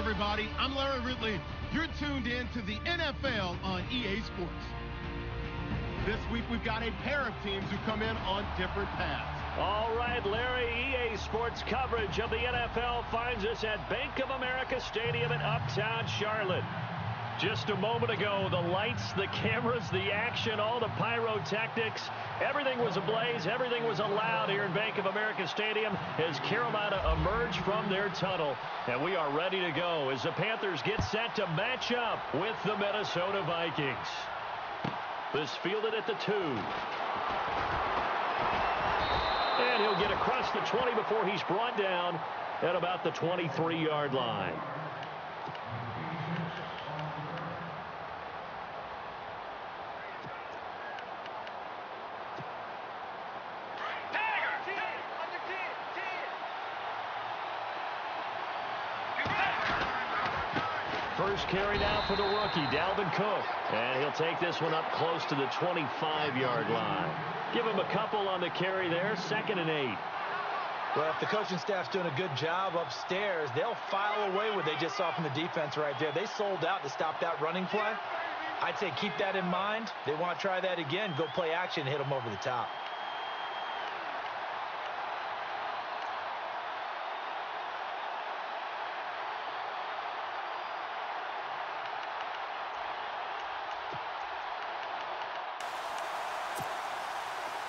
everybody. I'm Larry Ridley. You're tuned in to the NFL on EA Sports. This week, we've got a pair of teams who come in on different paths. All right, Larry, EA Sports coverage of the NFL finds us at Bank of America Stadium in Uptown Charlotte. Just a moment ago, the lights, the cameras, the action, all the pyrotechnics, everything was ablaze, everything was allowed here in Bank of America Stadium as Carolina emerged from their tunnel. And we are ready to go as the Panthers get set to match up with the Minnesota Vikings. This fielded at the 2. And he'll get across the 20 before he's brought down at about the 23-yard line. First carry now for the rookie, Dalvin Cook. And he'll take this one up close to the 25-yard line. Give him a couple on the carry there, 2nd and 8. Well, if the coaching staff's doing a good job upstairs, they'll file away what they just saw from the defense right there. They sold out to stop that running play. I'd say keep that in mind. They want to try that again, go play action, and hit them over the top.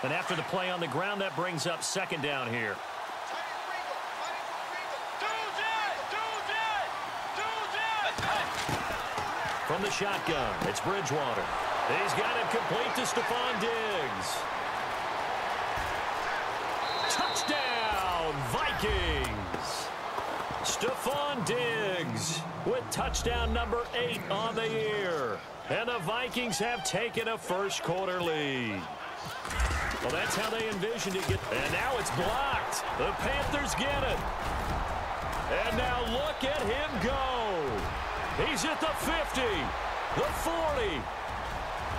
And after the play on the ground, that brings up 2nd down here. From the shotgun, it's Bridgewater. He's got it complete to Stephon Diggs. Touchdown, Vikings! Stephon Diggs with touchdown number 8 on the year. And the Vikings have taken a first-quarter lead. Well, that's how they envisioned it. And now it's blocked. The Panthers get it. And now look at him go. He's at the 50, the 40,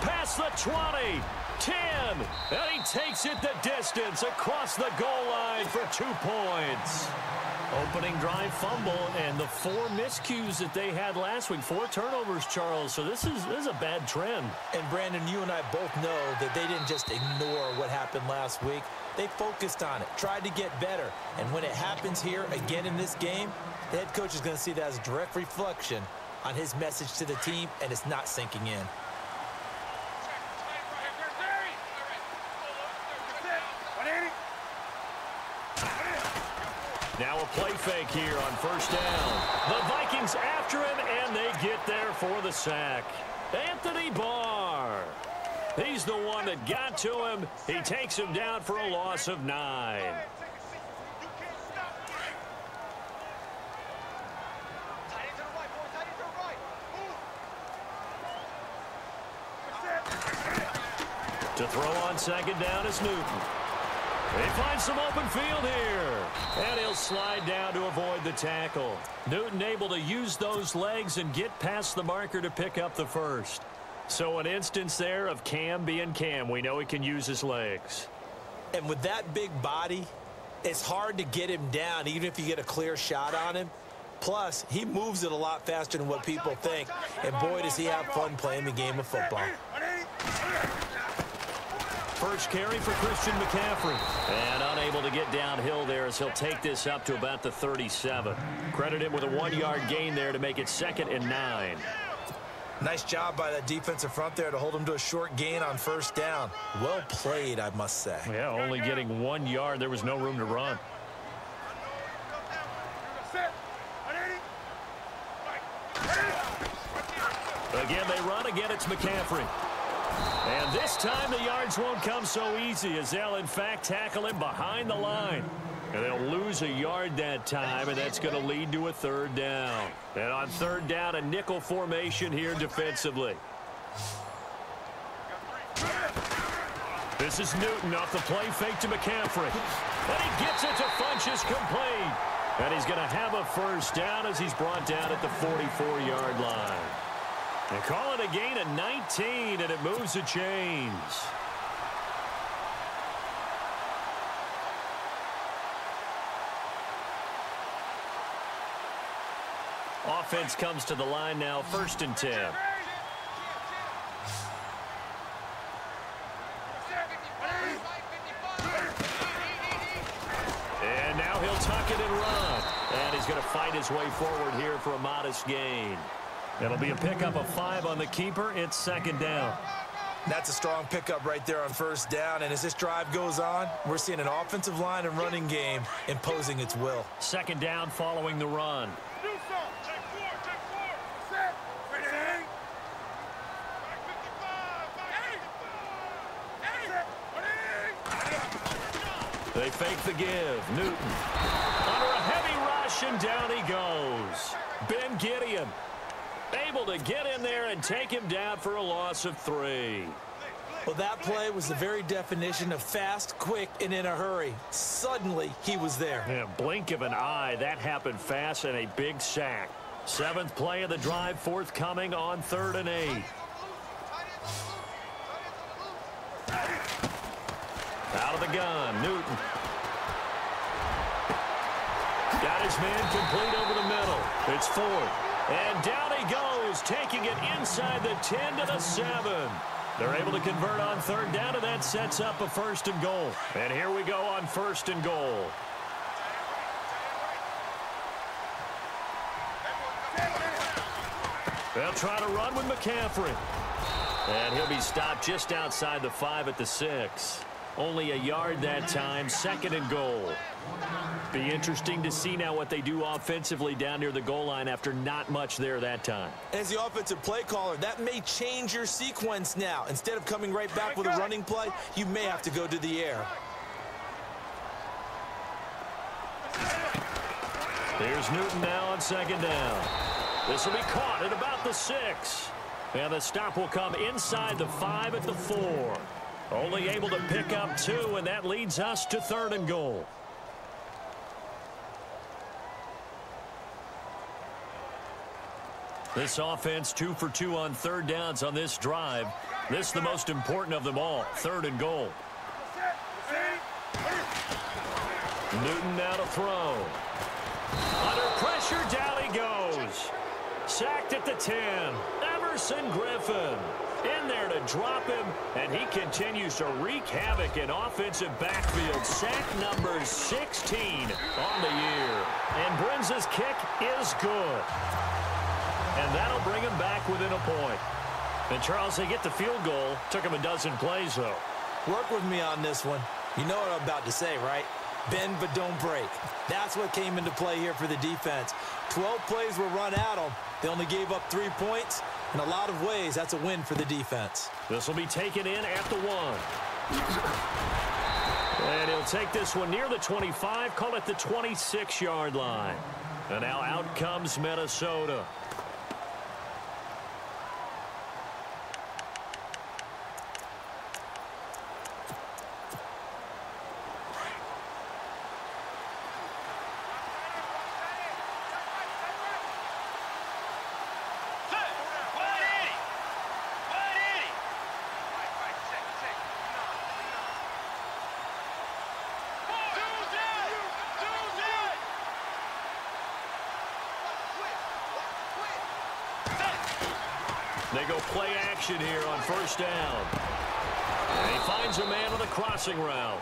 past the 20, 10, and he takes it the distance across the goal line for 2 points. Opening drive fumble, and the 4 miscues that they had last week, 4 turnovers, Charles. So this is a bad trend. And, Brandon, you and I both know that they didn't just ignore what happened last week. They focused on it, tried to get better. And when it happens here again in this game, the head coach is going to see that as a direct reflection on his message to the team, and it's not sinking in. Now a play fake here on 1st down. The Vikings after him, and they get there for the sack. Anthony Barr. He's the one that got to him. He takes him down for a loss of 9. To throw on 2nd down is Newton. He finds some open field here. And he'll slide down to avoid the tackle. Newton able to use those legs and get past the marker to pick up the first. So an instance there of Cam being Cam. We know he can use his legs. And with that big body, it's hard to get him down even if you get a clear shot on him. Plus, he moves it a lot faster than what people think. And boy, does he have fun playing the game of football. First carry for Christian McCaffrey. And unable to get downhill there as he'll take this up to about the 37. Credit him with a 1-yard gain there to make it 2nd and 9. Nice job by that defensive front there to hold him to a short gain on 1st down. Well played, I must say. Yeah, only getting 1 yard. There was no room to run. Again, they run. Again, it's McCaffrey. And this time the yards won't come so easy as they'll, in fact, tackle him behind the line. And they'll lose a yard that time, and that's going to lead to a 3rd down. And on 3rd down, a nickel formation here defensively. This is Newton off the play fake to McCaffrey. And he gets it to Funchess complete. And he's going to have a 1st down as he's brought down at the 44-yard line. They call it a gain of 19, and it moves the chains. Offense comes to the line now, 1st and 10. And now he'll tuck it and run. And he's going to fight his way forward here for a modest gain. It'll be a pickup of 5 on the keeper. It's 2nd down. That's a strong pickup right there on 1st down. And as this drive goes on, we're seeing an offensive line and running game imposing its will. 2nd down following the run. They fake the give. Newton under a heavy rush, and down he goes. Ben Gideon able to get in there and take him down for a loss of 3. Well, that play was the very definition of fast, quick, and in a hurry. Suddenly, he was there. Yeah, blink of an eye. That happened fast, and a big sack. 7th play of the drive forthcoming on 3rd and 8. Out of the gun, Newton. Got his man complete over the middle. It's 4th. And down he goes, taking it inside the 10 to the 7. They're able to convert on 3rd down, and that sets up a 1st and goal. And here we go on 1st and goal. They'll try to run with McCaffrey. And he'll be stopped just outside the 5 at the 6. Only a yard that time, 2nd and goal. Be interesting to see now what they do offensively down near the goal line after not much there that time. As the offensive play caller, that may change your sequence now. Instead of coming right back with a running play, you may have to go to the air. Here's Newton now on 2nd down. This will be caught at about the 6. And the stop will come inside the 5 at the 4. Only able to pick up 2, and that leads us to 3rd and goal. This offense 2 for 2 on 3rd downs on this drive. This is the most important of them all, 3rd and goal. Newton now to throw. Under pressure, down he goes. Sacked at the 10. Everson Griffin in there to drop him, and he continues to wreak havoc in offensive backfield. Sack number 16 on the year. And Brenza's kick is good. And that'll bring him back within a point. And Charles, they get the field goal. Took him a dozen plays, though. Work with me on this one. You know what I'm about to say, right? Bend but don't break. That's what came into play here for the defense. 12 plays were run at them. They only gave up 3 points. In a lot of ways, that's a win for the defense. This will be taken in at the 1. And he'll take this one near the 25, call it the 26-yard line. And now out comes Minnesota. They go play action here on 1st down. And he finds a man on the crossing route.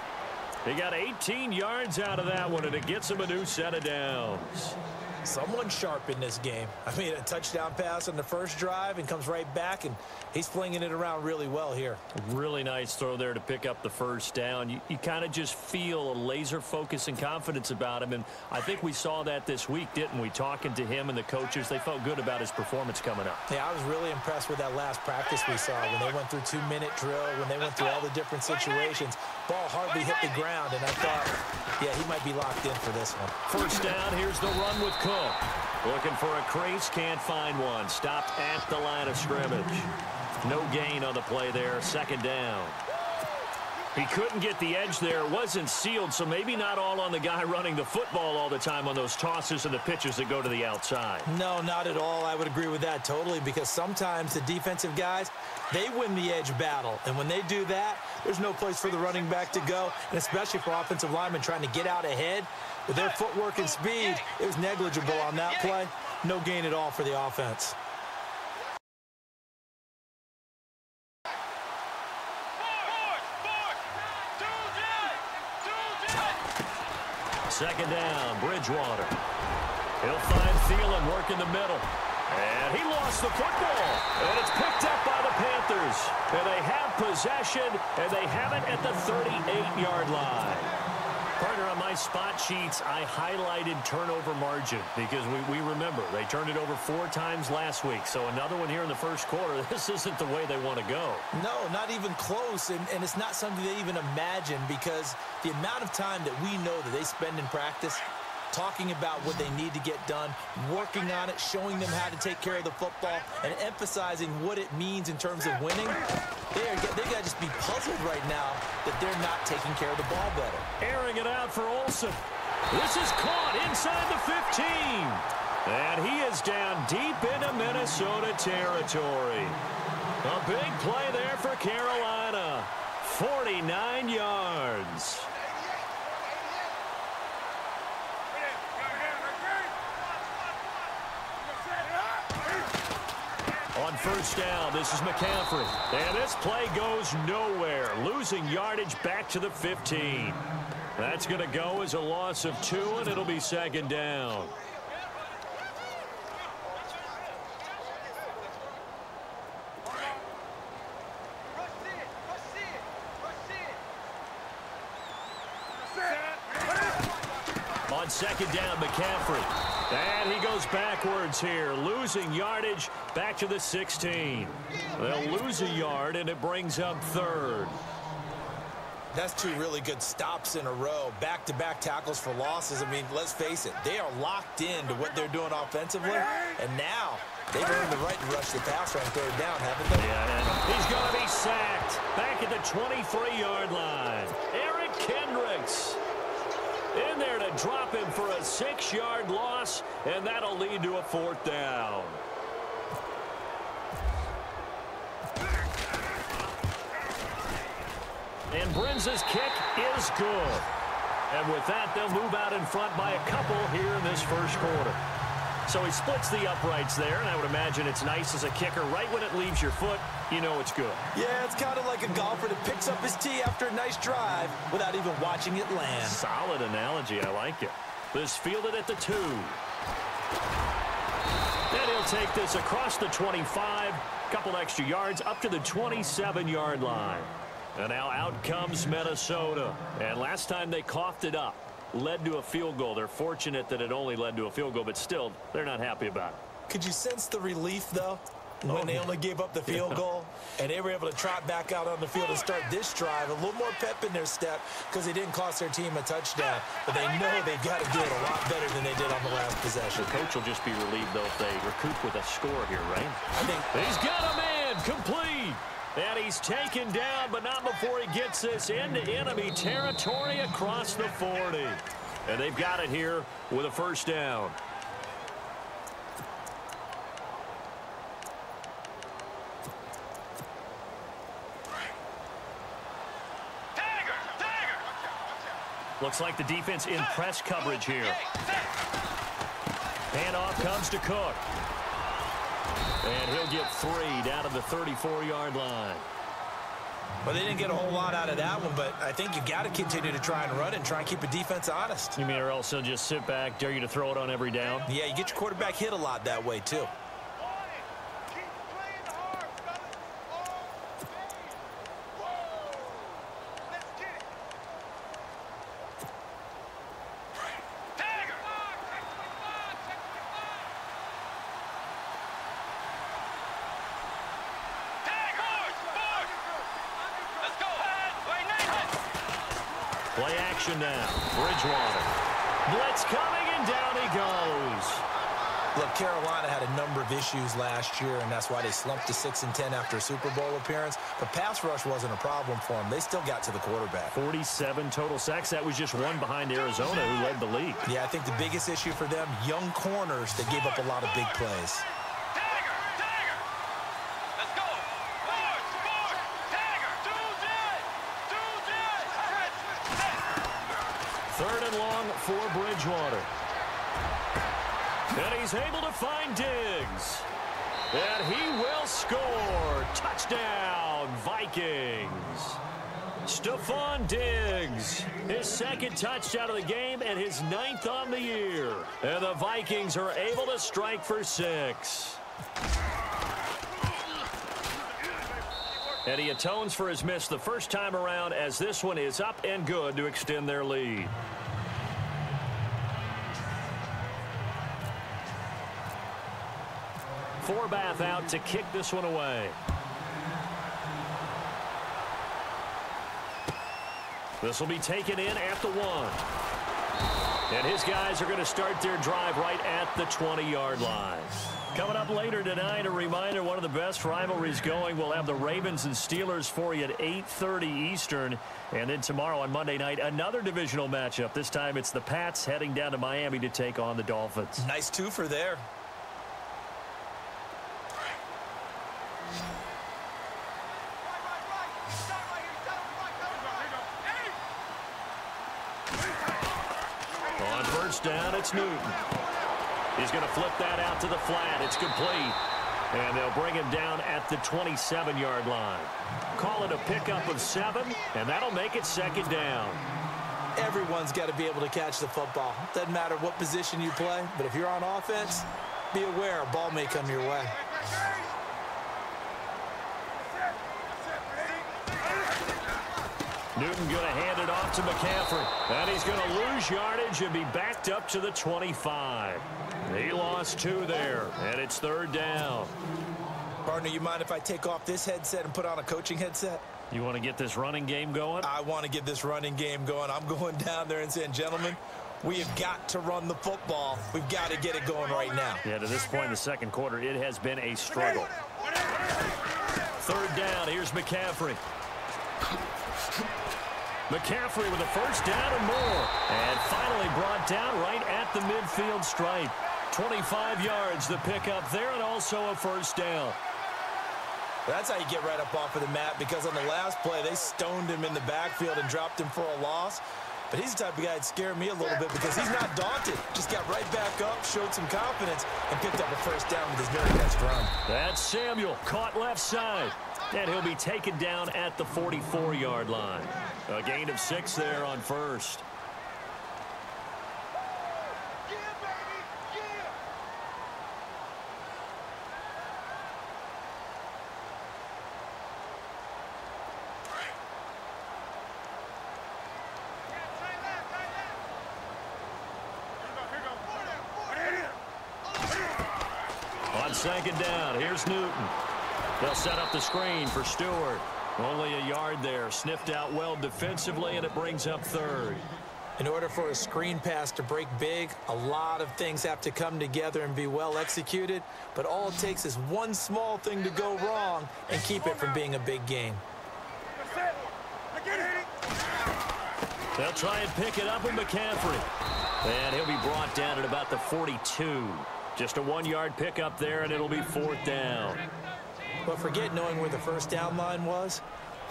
He got 18 yards out of that one, and it gets him a new set of downs. Someone sharp in this game. I mean, a touchdown pass on the first drive and comes right back, and he's flinging it around really well here. Really nice throw there to pick up the 1st down. You kind of just feel a laser focus and confidence about him, and I think we saw that this week, didn't we? Talking to him and the coaches, they felt good about his performance coming up. Yeah, I was really impressed with that last practice we saw when they went through 2-minute drill, when they went through all the different situations. Ball hardly hit the ground, and I thought, yeah, he might be locked in for this one. 1st down, here's the run with Cook. Looking for a crease, can't find one. Stopped at the line of scrimmage. No gain on the play there, 2nd down. He couldn't get the edge there. It wasn't sealed, so maybe not all on the guy running the football all the time on those tosses and the pitches that go to the outside. No, not at all. I would agree with that totally, because sometimes the defensive guys, they win the edge battle. And when they do that, there's no place for the running back to go, and especially for offensive linemen trying to get out ahead. With their footwork and speed, it was negligible on that play. No gain at all for the offense. Second down, Bridgewater. He'll find Thielen work in the middle. And he lost the football. And it's picked up by the Panthers. And they have possession, and they have it at the 38-yard line. Partner, on my spot sheets, I highlighted turnover margin because we remember they turned it over 4 times last week. So another one here in the first quarter. This isn't the way they want to go. No, not even close, and it's not something they even imagine because the amount of time that we know that they spend in practice talking about what they need to get done, working on it, showing them how to take care of the football, and emphasizing what it means in terms of winning. They got to just be puzzled right now that they're not taking care of the ball better. Airing it out for Olsen. This is caught inside the 15. And he is down deep into Minnesota territory. A big play there for Carolina. 49 yards. On first down, this is McCaffrey. And this play goes nowhere. Losing yardage back to the 15. That's going to go as a loss of 2, and it'll be second down. On second down, McCaffrey. And he goes backwards here, losing yardage back to the 16. They'll lose a yard, and it brings up third. That's 2 really good stops in a row. Back-to-back tackles for losses. I mean, let's face it, they are locked into what they're doing offensively, and now they've earned the right to rush the passer on third down, haven't they? Yeah, and he's going to be sacked back at the 23-yard line. Eric Kendricks in there to drop him for a 6-yard loss, and that'll lead to a 4th down. And Brinz's kick is good. And with that, they'll move out in front by a couple here in this first quarter. So he splits the uprights there, and I would imagine it's nice as a kicker. Right when it leaves your foot, you know it's good. Yeah, it's kind of like a golfer that picks up his tee after a nice drive without even watching it land. Solid analogy. I like it. This fielded at the 2. And he'll take this across the 25. Couple extra yards up to the 27-yard line. And now out comes Minnesota. And last time they coughed it up, led to a field goal. They're fortunate that it only led to a field goal, but still, they're not happy about it. Could you sense the relief, though, when they only gave up the field goal and they were able to trot back out on the field and start this drive? A little more pep in their step because they didn't cost their team a touchdown, but they know they've got to do it a lot better than they did on the last possession. The coach will just be relieved, though, if they recoup with a score here, right? I think he's got a man complete. And he's taken down, but not before he gets this into enemy territory across the 40. And they've got it here with a first down. Looks like the defense in press coverage here. Handoff comes to Cook. And he'll get 3 down to the 34-yard line. Well, they didn't get a whole lot out of that one, but I think you got to continue to try and run and try and keep a defense honest. You mean or else they'll just sit back, dare you to throw it on every down? Yeah, you get your quarterback hit a lot that way, too. Play action now. Bridgewater. Blitz coming, and down he goes. Look, Carolina had a number of issues last year, and that's why they slumped to 6-10 after a Super Bowl appearance. But pass rush wasn't a problem for them. They still got to the quarterback. 47 total sacks. That was just one behind Arizona, who led the league. Yeah, I think the biggest issue for them, young corners that gave up a lot of big plays. Third and long for Bridgewater. And he's able to find Diggs. And he will score. Touchdown, Vikings. Stephon Diggs, his second touchdown of the game and his 9th on the year. And the Vikings are able to strike for 6. And he atones for his miss the first time around, as this one is up and good to extend their lead. Forbath out to kick this one away. This will be taken in at the 1. And his guys are going to start their drive right at the 20-yard line. Coming up later tonight, a reminder, one of the best rivalries going. We'll have the Ravens and Steelers for you at 8:30 Eastern. And then tomorrow on Monday night, another divisional matchup. This time it's the Pats heading down to Miami to take on the Dolphins. Nice twofer there. On first down, it's Newton. He's going to flip that out to the flat. It's complete. And they'll bring him down at the 27-yard line. Call it a pickup of 7, and that'll make it 2nd down. Everyone's got to be able to catch the football. Doesn't matter what position you play, but if you're on offense, be aware a ball may come your way. Newton going to hand it off to McCaffrey. And he's going to lose yardage and be backed up to the 25. He lost 2 there, and it's 3rd down. Partner, you mind if I take off this headset and put on a coaching headset? You want to get this running game going? I want to get this running game going. I'm going down there and saying, gentlemen, we have got to run the football. We've got to get it going right now. Yeah, to this point in the second quarter, it has been a struggle. 3rd down. Here's McCaffrey. McCaffrey with a first down and more. And finally brought down right at the midfield stripe. 25 yards the pickup there, and also a first down. That's how you get right up off of the mat, because on the last play, they stoned him in the backfield and dropped him for a loss. But he's the type of guy that scared me a little bit because he's not daunted. Just got right back up, showed some confidence, and picked up a first down with his very next run. That's Samuel, caught left side. And he'll be taken down at the 44-yard line. A gain of 6 there on first. On 2nd down, here's Newton. They'll set up the screen for Stewart. Only a yard there. Sniffed out well defensively, and it brings up 3rd. In order for a screen pass to break big, a lot of things have to come together and be well executed. But all it takes is one small thing to go wrong and keep it from being a big game. They'll try and pick it up with McCaffrey. And he'll be brought down at about the 42. Just a 1-yard pickup there, and it'll be 4th down. But forget knowing where the first down line was.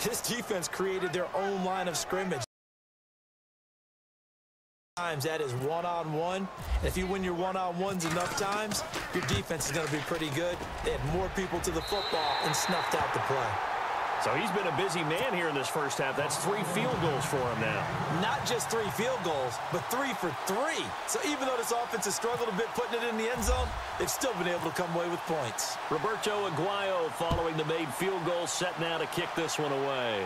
This defense created their own line of scrimmage. Times that is one-on-one. And if you win your one-on-ones enough times, your defense is going to be pretty good. They had more people to the football and snuffed out the play. So he's been a busy man here in this first half. That's 3 field goals for him now. Not just 3 field goals, but 3 for 3. So even though this offense has struggled a bit putting it in the end zone, they've still been able to come away with points. Roberto Aguayo following the made field goal, set now to kick this one away.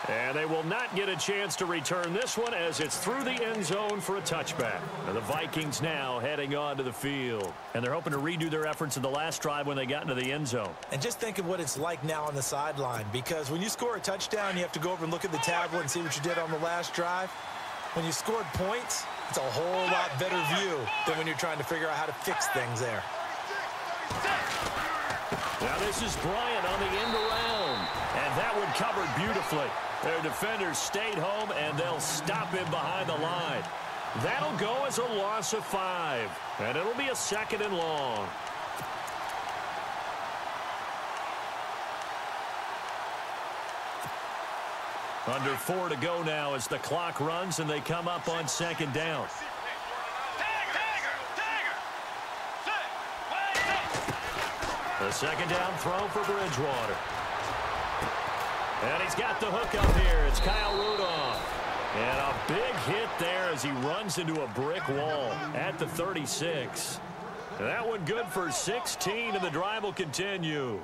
And they will not get a chance to return this one as it's through the end zone for a touchback. And the Vikings now heading on to the field. And they're hoping to redo their efforts in the last drive when they got into the end zone. And just think of what it's like now on the sideline, because when you score a touchdown, you have to go over and look at the tablet and see what you did on the last drive. When you scored points, it's a whole lot better view than when you're trying to figure out how to fix things there. Now this is Bryant on the end around. And that one covered beautifully. Their defenders stayed home, and they'll stop him behind the line. That'll go as a loss of 5. And it'll be a 2nd and long. Under 4 to go now as the clock runs, and they come up on 2nd down. A second down throw for Bridgewater. And he's got the hook up here. It's Kyle Rudolph. And a big hit there as he runs into a brick wall at the 36. That one good for 16, and the drive will continue.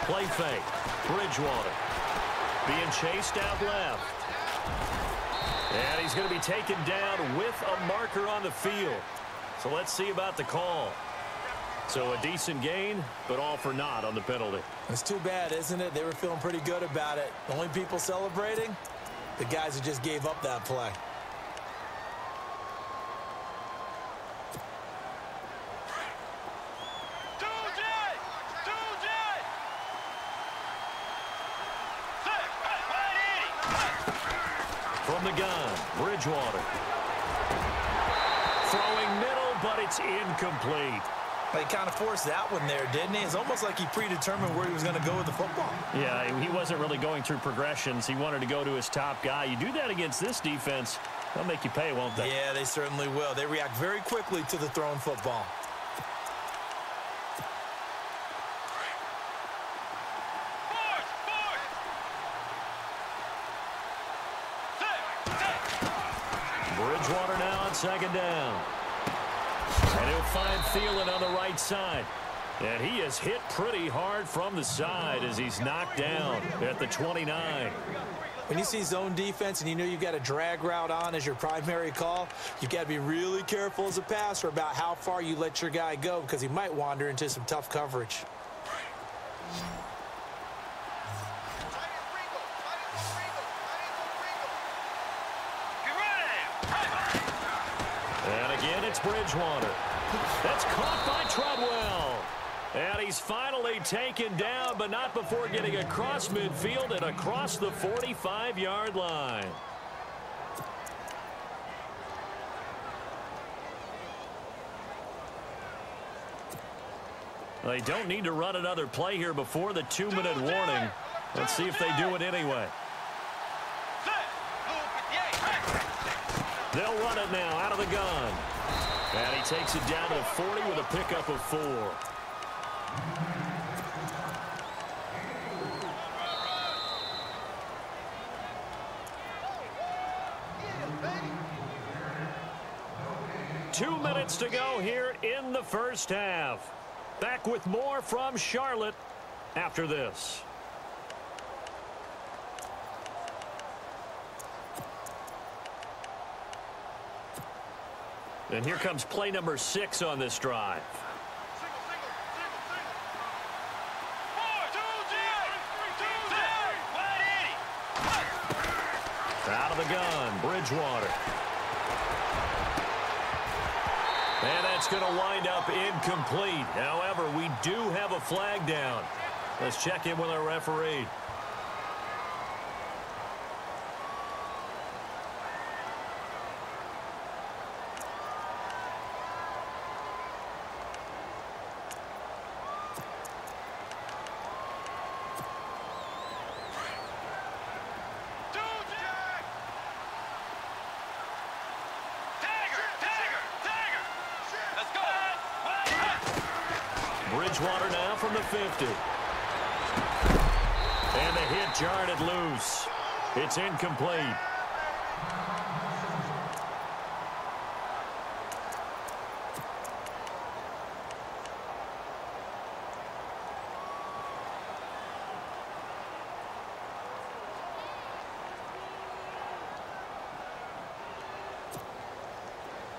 Play fake. Bridgewater being chased out left. And he's going to be taken down with a marker on the field. So let's see about the call. So a decent gain, but all for naught on the penalty. It's too bad, isn't it? They were feeling pretty good about it. The only people celebrating, the guys who just gave up that play. From the gun, Bridgewater. Throwing middle, but it's incomplete. He kind of forced that one there, didn't he? It's almost like he predetermined where he was going to go with the football. Yeah, he wasn't really going through progressions. He wanted to go to his top guy. You do that against this defense, they'll make you pay, won't they? Yeah, they certainly will. They react very quickly to the thrown football. Bridgewater now on second down. And he'll find Thielen on the right side. And he is hit pretty hard from the side as he's knocked down at the 29. When you see zone defense and you know you've got a drag route on as your primary call, you've got to be really careful as a passer about how far you let your guy go because he might wander into some tough coverage. And again, it's Bridgewater. That's caught by Treadwell. And he's finally taken down, but not before getting across midfield and across the 45-yard line. They don't need to run another play here before the 2-minute warning. Let's see if they do it anyway. They'll run it now out of the gun. And he takes it down to the 40 with a pickup of 4. Two minutes to go here in the first half. Back with more from Charlotte after this. And here comes play number 6 on this drive. Out of the gun, Bridgewater. And that's going to wind up incomplete. However, we do have a flag down. Let's check in with our referee. Bridgewater now from the 50. And the hit jarred it loose. It's incomplete.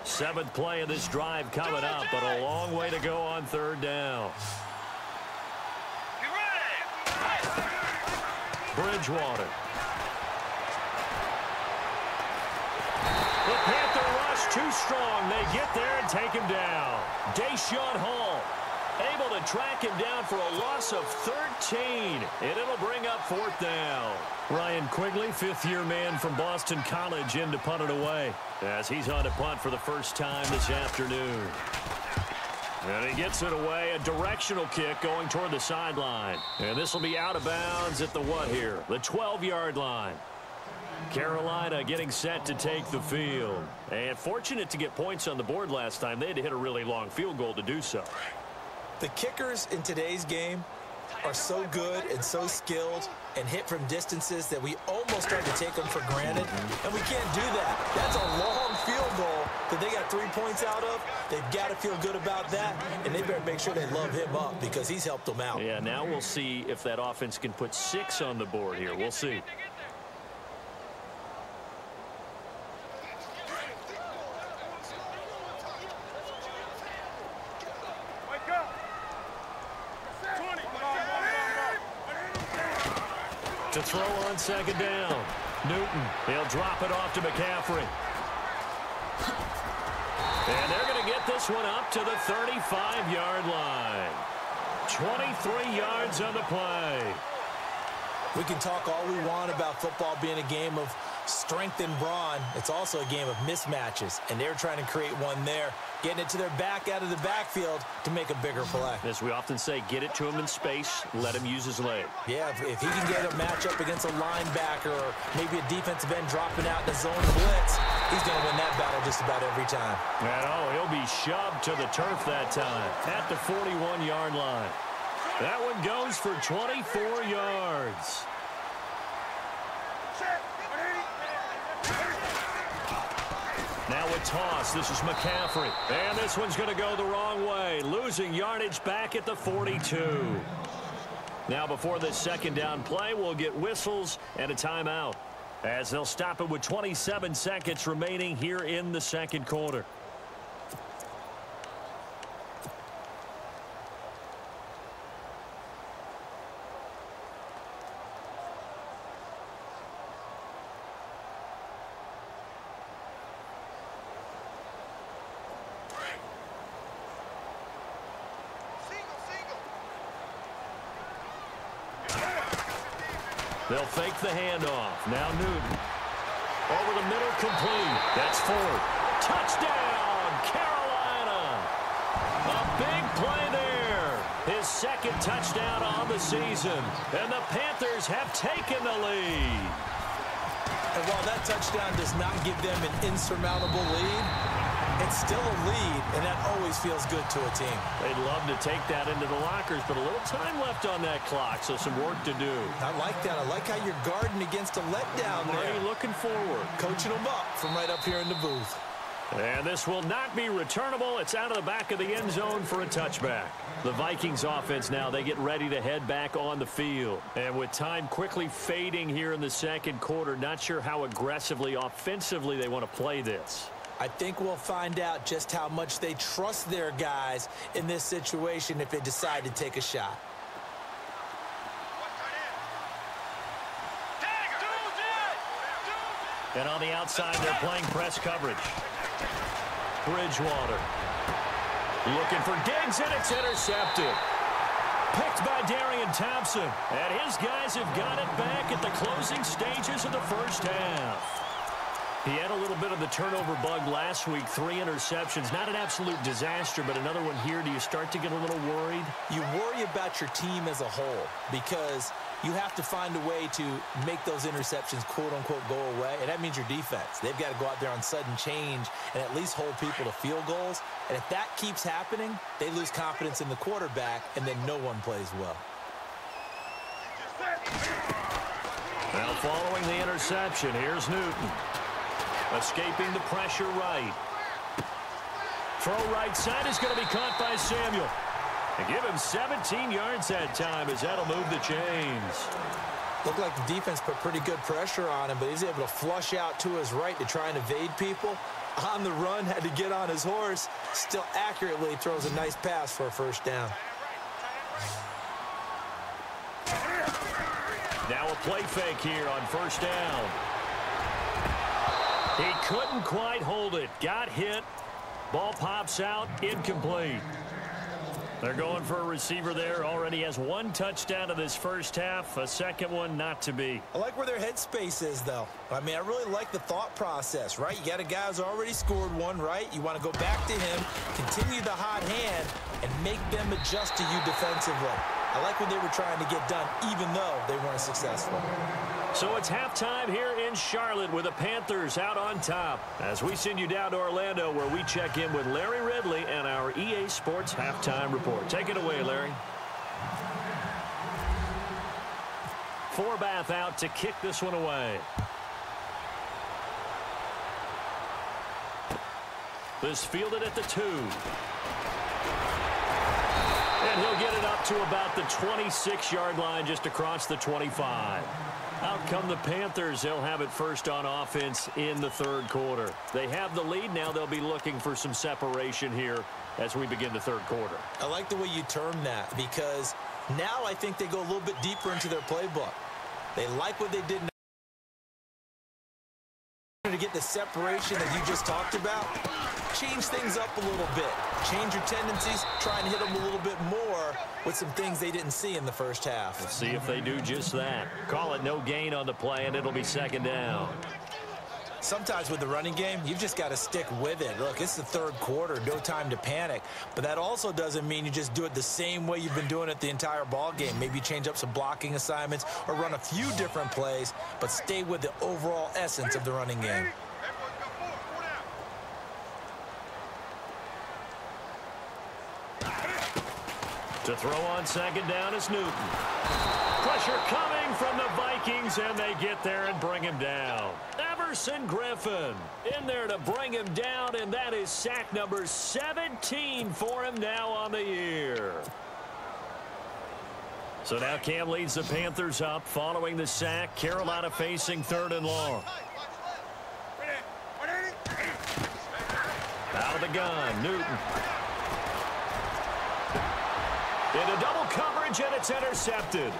Seventh play of this drive coming up, but a long way to go on third down. Bridgewater. The Panther rush too strong. They get there and take him down. Deshaun Hall able to track him down for a loss of 13, and it'll bring up fourth down. Ryan Quigley, fifth-year man from Boston College, in to punt it away as he's on to punt for the first time this afternoon. And he gets it away, a directional kick going toward the sideline. And this will be out of bounds at the what here? The 12-yard line. Carolina getting set to take the field. And fortunate to get points on the board last time. They had to hit a really long field goal to do so. The kickers in today's game are so good and so skilled and hit from distances that we almost start to take them for granted, and we can't do that. That's a long field goal that they got 3 points out of. They've got to feel good about that, and they better make sure they love him up because he's helped them out. Yeah, now we'll see if that offense can put 6 on the board here. We'll see. To throw on second down. Newton, he'll drop it off to McCaffrey. And they're going to get this one up to the 35-yard line. 23 yards on the play. We can talk all we want about football being a game of strength and brawn. It's also a game of mismatches, and they're trying to create one there, getting it to their back out of the backfield to make a bigger play. As we often say, get it to him in space, let him use his leg. Yeah, if he can get a matchup against a linebacker or maybe a defensive end dropping out in the zone blitz, he's going to win that battle just about every time. And he'll be shoved to the turf that time at the 41-yard line. That one goes for 24 yards. Now a toss. This is McCaffrey. And this one's going to go the wrong way. Losing yardage back at the 42. Now before this second down play, we'll get whistles and a timeout, as they'll stop it with 27 seconds remaining here in the second quarter. They'll fake the handoff. Now Newton. Over the middle, complete. That's Ford. Touchdown, Carolina. A big play there. His second touchdown on the season. And the Panthers have taken the lead. And while that touchdown does not give them an insurmountable lead, it's still a lead, and that always feels good to a team. They'd love to take that into the lockers, but a little time left on that clock, so some work to do. I like that. I like how you're guarding against a letdown there. Already looking forward. Coaching them up from right up here in the booth. And this will not be returnable. It's out of the back of the end zone for a touchback. The Vikings offense now, they get ready to head back on the field. And with time quickly fading here in the second quarter, not sure how aggressively, offensively they want to play this. I think we'll find out just how much they trust their guys in this situation if they decide to take a shot. And on the outside, they're playing press coverage. Bridgewater. Looking for Diggs, and it's intercepted. Picked by Darian Thompson. And his guys have got it back at the closing stages of the first half. He had a little bit of the turnover bug last week, 3 interceptions. Not an absolute disaster, but another one here. Do you start to get a little worried? You worry about your team as a whole because you have to find a way to make those interceptions, quote-unquote, go away, and that means your defense. They've got to go out there on sudden change and at least hold people to field goals. And if that keeps happening, they lose confidence in the quarterback, and then no one plays well. Now following the interception, here's Newton. Escaping the pressure right. Throw right side is going to be caught by Samuel. And give him 17 yards that time as that'll move the chains. Looked like the defense put pretty good pressure on him, but he's able to flush out to his right to try and evade people. On the run, had to get on his horse. Still accurately throws a nice pass for a first down. Now a play fake here on first down. He couldn't quite hold it. Got hit. Ball pops out. Incomplete. They're going for a receiver there. Already has one touchdown in this first half. A second one not to be. I like where their headspace is, though. I mean, I really like the thought process, right? You got a guy who's already scored one, right? You want to go back to him, continue the hot hand, and make them adjust to you defensively. I like what they were trying to get done, even though they weren't successful. So it's halftime here in Charlotte with the Panthers out on top. As we send you down to Orlando, where we check in with Larry Ridley and our EA Sports Halftime Report. Take it away, Larry. Forbath out to kick this one away. This fielded at the 2. And he'll get it up to about the 26-yard line, just across the 25. Out come the Panthers. They'll have it first on offense in the third quarter. They have the lead. Now they'll be looking for some separation here as we begin the third quarter. I like the way you term that, because now I think they go a little bit deeper into their playbook. They like what they did to get the separation that you just talked about. Change things up a little bit. Change your tendencies. Try and hit them a little bit more with some things they didn't see in the first half. Let's see if they do just that. Call it no gain on the play, and it'll be second down. Sometimes with the running game, you've just got to stick with it. Look, it's the third quarter, no time to panic. But that also doesn't mean you just do it the same way you've been doing it the entire ball game. Maybe change up some blocking assignments or run a few different plays, but stay with the overall essence of the running game. To throw on second down is Newton. Pressure coming from the Vikings, and they get there and bring him down. Everson Griffin in there to bring him down, and that is sack number 17 for him now on the year. So now Cam leads the Panthers up following the sack. Carolina facing 3rd and long. Out of the gun, Newton. Into double coverage, and it's intercepted.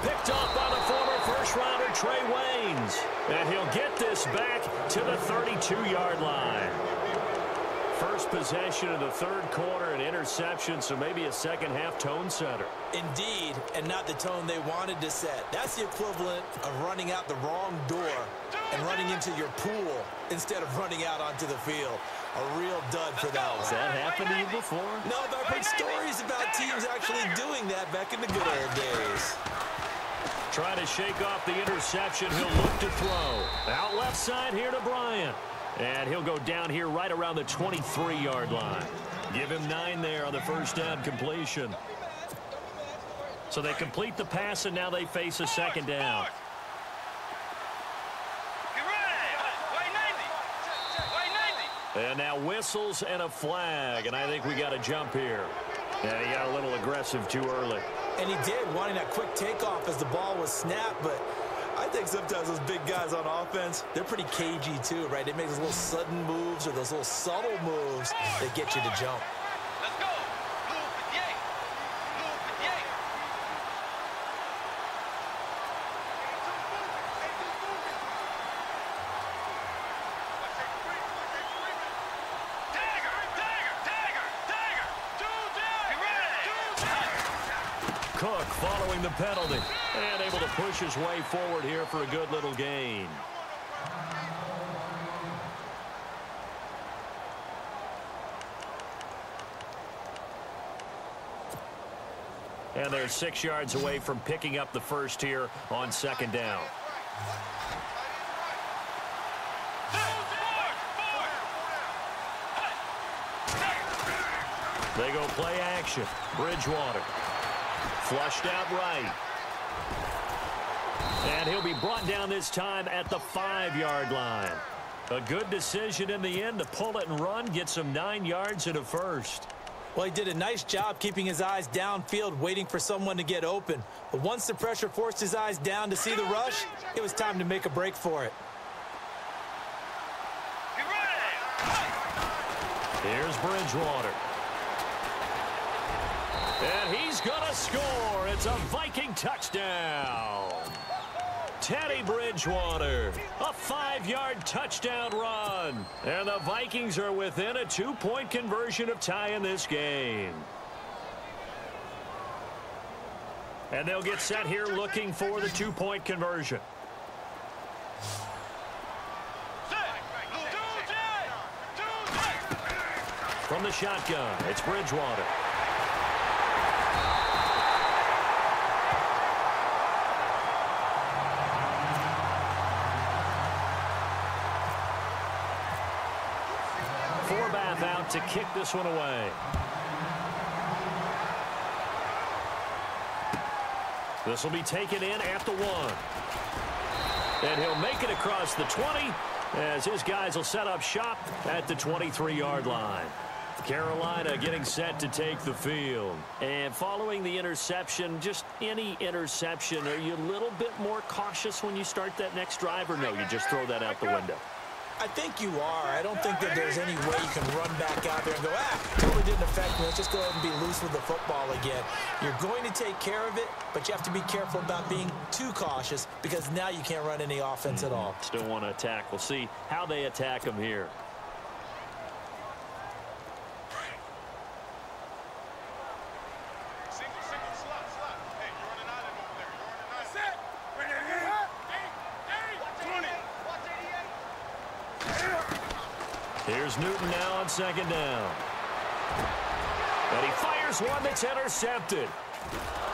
Picked off by the former first-rounder Trey Waynes. And he'll get this back to the 32-yard line. First possession of the third quarter, an interception, so maybe a second-half tone setter. Indeed, and not the tone they wanted to set. That's the equivalent of running out the wrong door and running into your pool instead of running out onto the field. A real dud for that one. Has that happened to you before? No, but I've heard stories about teams actually doing that back in the good old days. Trying to shake off the interception. He'll look to throw. Out left side here to Bryant. And he'll go down here right around the 23-yard line. Give him 9 there on the first down completion. So they complete the pass, and now they face a second down. And now whistles and a flag, and I think we got a jump here. And he got a little aggressive too early. And he did, wanting that quick takeoff as the ball was snapped, but I think sometimes those big guys on offense, they're pretty cagey too, right? They make those little sudden moves or those little subtle moves that get you to jump. Let's go. Cook following the penalty and able to push his way forward here for a good little gain. And they're 6 yards away from picking up the first here on second down. They go play action. Bridgewater. Flushed out right. And he'll be brought down this time at the 5-yard line. A good decision in the end to pull it and run, get some 9 yards and a first. Well, he did a nice job keeping his eyes downfield, waiting for someone to get open. But once the pressure forced his eyes down to see the rush, it was time to make a break for it. Here's Bridgewater. And he's going to score. It's a Viking touchdown. Teddy Bridgewater, a 5-yard touchdown run. And the Vikings are within a 2-point conversion of tying this game. And they'll get set here looking for the two-point conversion. From the shotgun, it's Bridgewater. Forbath out to kick this one away. This will be taken in at the 1. And he'll make it across the 20 as his guys will set up shop at the 23-yard line. Carolina getting set to take the field. And following the interception, just any interception, are you a little bit more cautious when you start that next drive, or no, you just throw that out the window? I think you are. I don't think that there's any way you can run back out there and go, totally didn't affect me. Let's just go ahead and be loose with the football again. You're going to take care of it, but you have to be careful about being too cautious because now you can't run any offense at all. Still want to attack. We'll see how they attack them here. Here's Newton now on second down. And he fires one that's intercepted.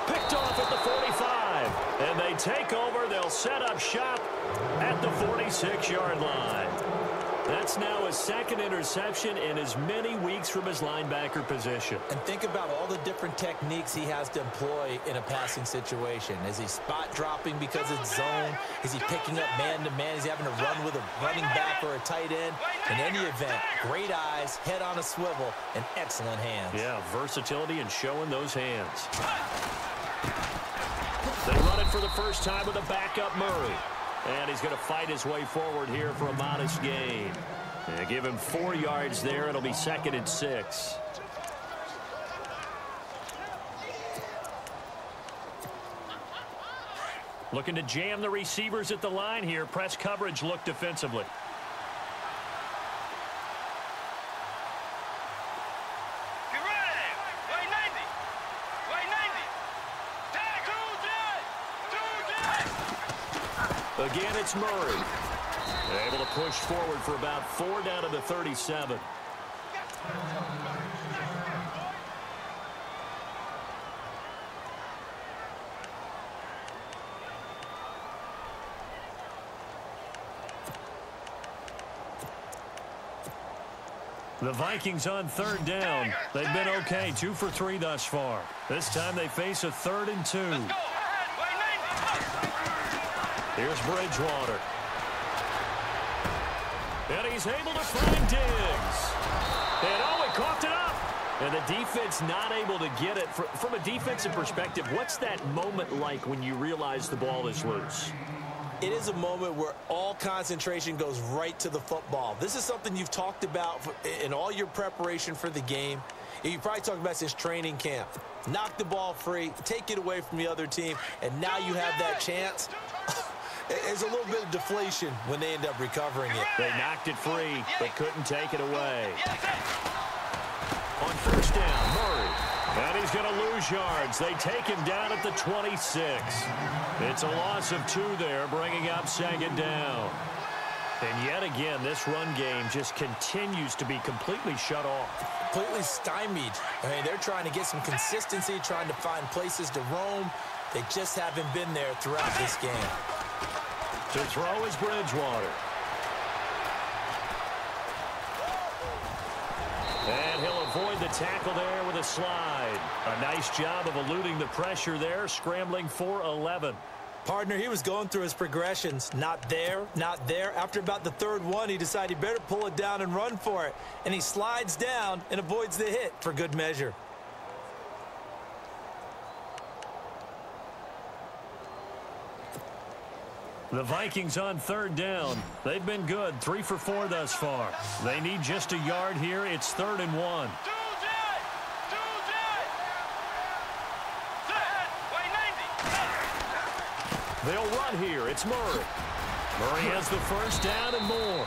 Picked off at the 45. And they take over. They'll set up shop at the 46-yard line. That's now his second interception in as many weeks from his linebacker position. And think about all the different techniques he has to employ in a passing situation. Is he spot dropping because it's zone? Is he picking up man-to-man? Is he having to run with a running back or a tight end? In any event, great eyes, head on a swivel, and excellent hands. Yeah, versatility and showing those hands. They run it for the first time with a backup Murray. And he's going to fight his way forward here for a modest gain. And give him 4 yards there. It'll be 2nd and 6. Looking to jam the receivers at the line here. Press coverage look defensively. Again, it's Murray. Able to push forward for about 4 down to the 37. The Vikings on 3rd down. They've been okay, 2 for 3 thus far. This time they face a 3rd and 2. Here's Bridgewater. And he's able to find Diggs. And he coughed it up. And the defense not able to get it. From a defensive perspective, what's that moment like when you realize the ball is loose? It is a moment where all concentration goes right to the football. This is something you've talked about in all your preparation for the game. You probably talked about since training camp. Knock the ball free, take it away from the other team, and now you have that chance. There's a little bit of deflation when they end up recovering it. They knocked it free, but couldn't take it away. On 1st down, Murray. And he's going to lose yards. They take him down at the 26. It's a loss of 2 there, bringing up 2nd down. And yet again, this run game just continues to be completely shut off. Completely stymied. I mean, they're trying to get some consistency, trying to find places to roam. They just haven't been there throughout this game. To throw is Bridgewater. And he'll avoid the tackle there with a slide. A nice job of eluding the pressure there, scrambling for 11. Partner, he was going through his progressions. Not there, not there. After about the 3rd one, he decided he better pull it down and run for it. And he slides down and avoids the hit for good measure. The Vikings on 3rd down. They've been good, 3 for 4 thus far. They need just a yard here. It's 3rd and 1. They'll run here. It's Murray. Murray has the 1st down and more.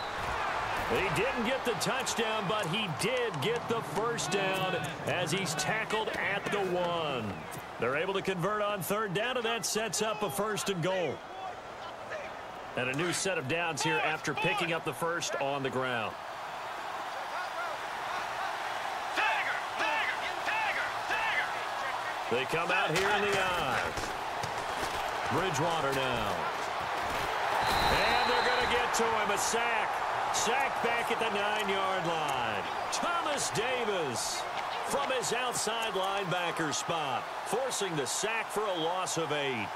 He didn't get the touchdown, but he did get the first down as he's tackled at the 1. They're able to convert on third down, and that sets up a 1st and goal. And a new set of downs here after picking up the first on the ground. They come out here in the eye. Bridgewater now. And they're going to get to him. A sack. Sack back at the 9-yard line. Thomas Davis from his outside linebacker spot, forcing the sack for a loss of 8.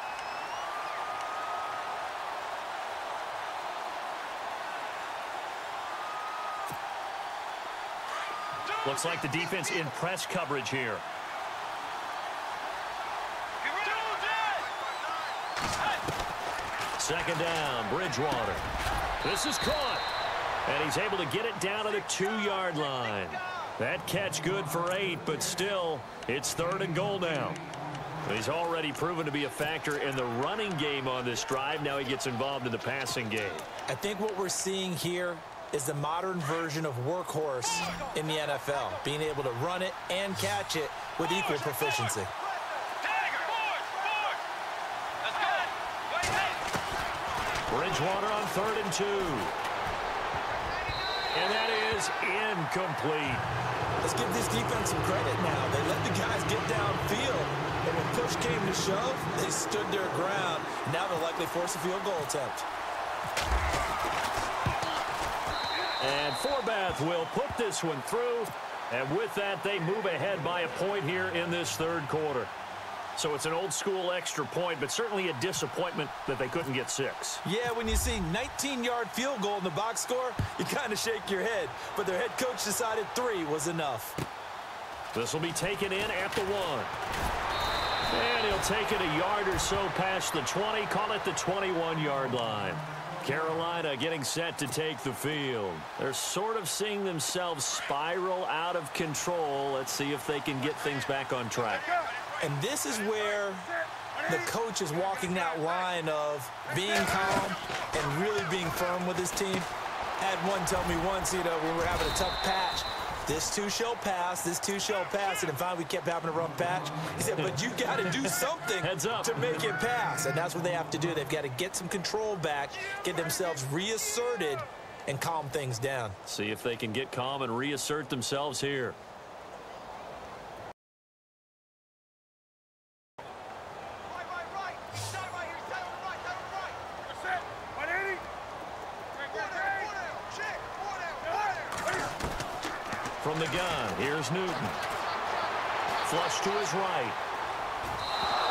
Looks like the defense in press coverage here. Second down, Bridgewater. This is caught. And he's able to get it down to the 2-yard line. That catch good for 8, but still, it's 3rd and goal now. He's already proven to be a factor in the running game on this drive. Now he gets involved in the passing game. I think what we're seeing here is the modern version of workhorse in the NFL, being able to run it and catch it with equal proficiency. Bridgewater on 3rd and 2. And that is incomplete. Let's give this defense some credit now. They let the guys get downfield, and when push came to shove, they stood their ground. Now they'll likely force a field goal attempt. And Forbath will put this one through. And with that, they move ahead by a point here in this 3rd quarter. So it's an old-school extra point, but certainly a disappointment that they couldn't get 6. Yeah, when you see 19-yard field goal in the box score, you kind of shake your head. But their head coach decided 3 was enough. This will be taken in at the 1. And he'll take it a yard or so past the 20, call it the 21-yard line. Carolina getting set to take the field. They're sort of seeing themselves spiral out of control. Let's see if they can get things back on track. And this is where the coach is walking that line of being calm and really being firm with his team. Had one tell me once, when we were having a tough patch, this too shall pass, this too shall pass. And finally, we kept having a rough patch. He said, but you got to do something to make it pass. And that's what they have to do. They've got to get some control back, get themselves reasserted, and calm things down. See if they can get calm and reassert themselves here. From the gun, here's Newton. Flush to his right.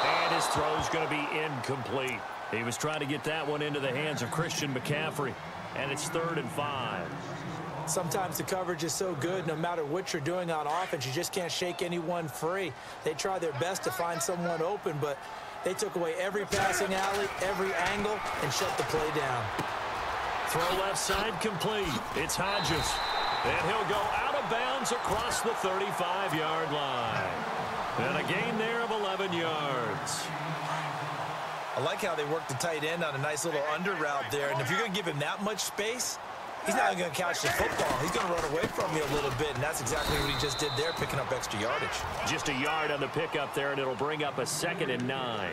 And his throw's going to be incomplete. He was trying to get that one into the hands of Christian McCaffrey. And it's 3rd and 5. Sometimes the coverage is so good, no matter what you're doing on offense, you just can't shake anyone free. They try their best to find someone open, but they took away every passing alley, every angle, and shut the play down. Throw left side complete. It's Hodges. And he'll go out of bounds across the 35-yard line. And a gain there of 11 yards. I like how they work the tight end on a nice little under route there. And if you're going to give him that much space, he's not going to catch the football. He's going to run away from you a little bit, and that's exactly what he just did there, picking up extra yardage. Just a yard on the pickup there, and it'll bring up a 2nd and 9.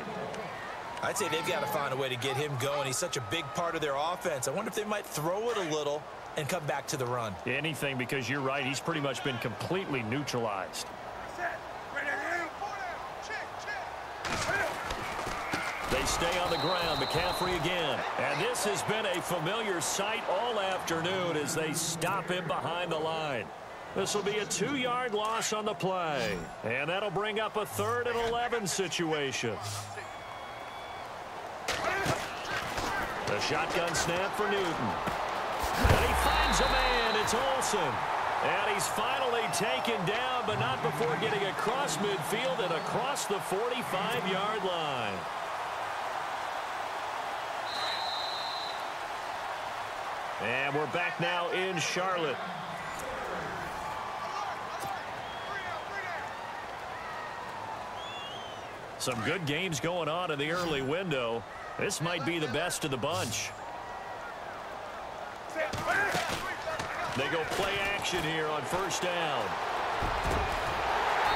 I'd say they've got to find a way to get him going. He's such a big part of their offense. I wonder if they might throw it a little and come back to the run. Anything, because you're right. He's pretty much been completely neutralized. They stay on the ground. McCaffrey again. And this has been a familiar sight all afternoon as they stop him behind the line. This will be a 2-yard loss on the play. And that'll bring up a 3rd and 11 situation. The shotgun snap for Newton. And he finds a man. It's Olsen. And he's finally taken down, but not before getting across midfield and across the 45-yard line. And we're back now in Charlotte. Some good games going on in the early window. This might be the best of the bunch. They go play action here on first down.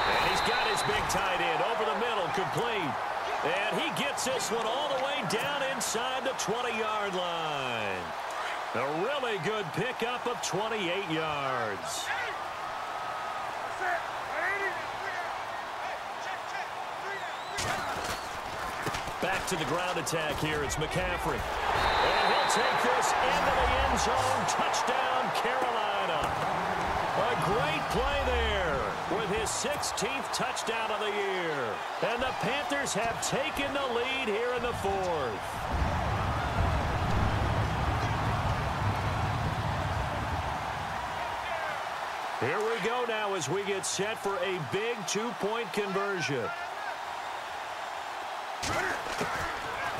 And he's got his big tight end over the middle, complete. And he gets this one all the way down inside the 20-yard line. A really good pickup of 28 yards. Back to the ground attack here. It's McCaffrey. And he'll take this into the end zone. Touchdown, Carolina. A great play there with his 16th touchdown of the year. And the Panthers have taken the lead here in the fourth. Here we go now as we get set for a big two-point conversion.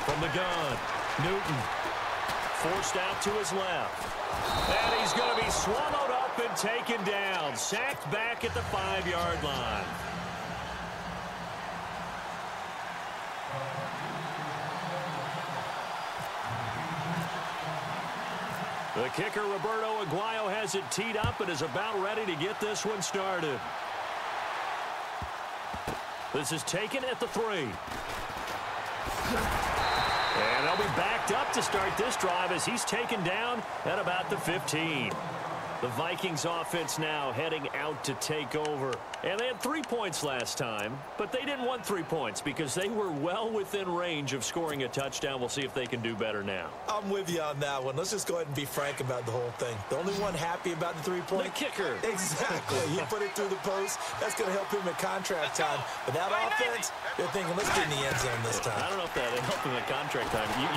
From the gun, Newton forced out to his left. And he's going to be swallowed up and taken down. Sacked back at the 5-yard line. The kicker, Roberto Aguayo, has it teed up and is about ready to get this one started. This is taken at the 3. And they'll be backed up to start this drive as he's taken down at about the 15. The Vikings offense now heading out to take over. And they had 3 points last time, but they didn't want 3 points because they were well within range of scoring a touchdown. We'll see if they can do better now. I'm with you on that one. Let's just go ahead and be frank about the whole thing. The only one happy about the 3-point? The kicker. Exactly. He put it through the post. That's going to help him at contract time. But that offense, they're thinking, let's get in the end zone this time. I don't know if that helped him at contract time. And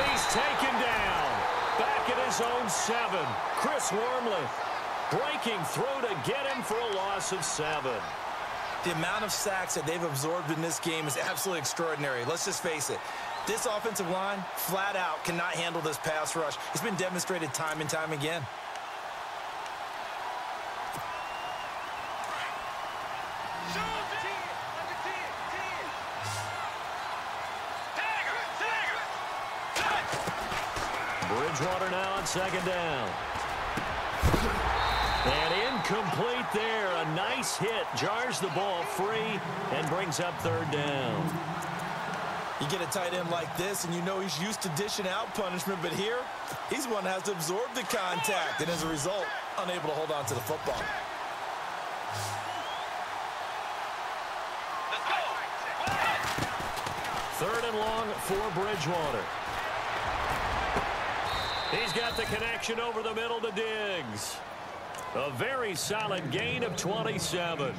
he's taken down. Back at his own 7. Chris Wormley breaking through to get him for a loss of 7. The amount of sacks that they've absorbed in this game is absolutely extraordinary. Let's just face it. This offensive line, flat out, cannot handle this pass rush. It's been demonstrated time and time again. Bridgewater now on second down. And incomplete there. A nice hit. Jars the ball free and brings up third down. You get a tight end like this, and you know he's used to dishing out punishment, but here, he's one that has to absorb the contact, and as a result, unable to hold on to the football. Third and long for Bridgewater. He's got the connection over the middle to Diggs. A very solid gain of 27.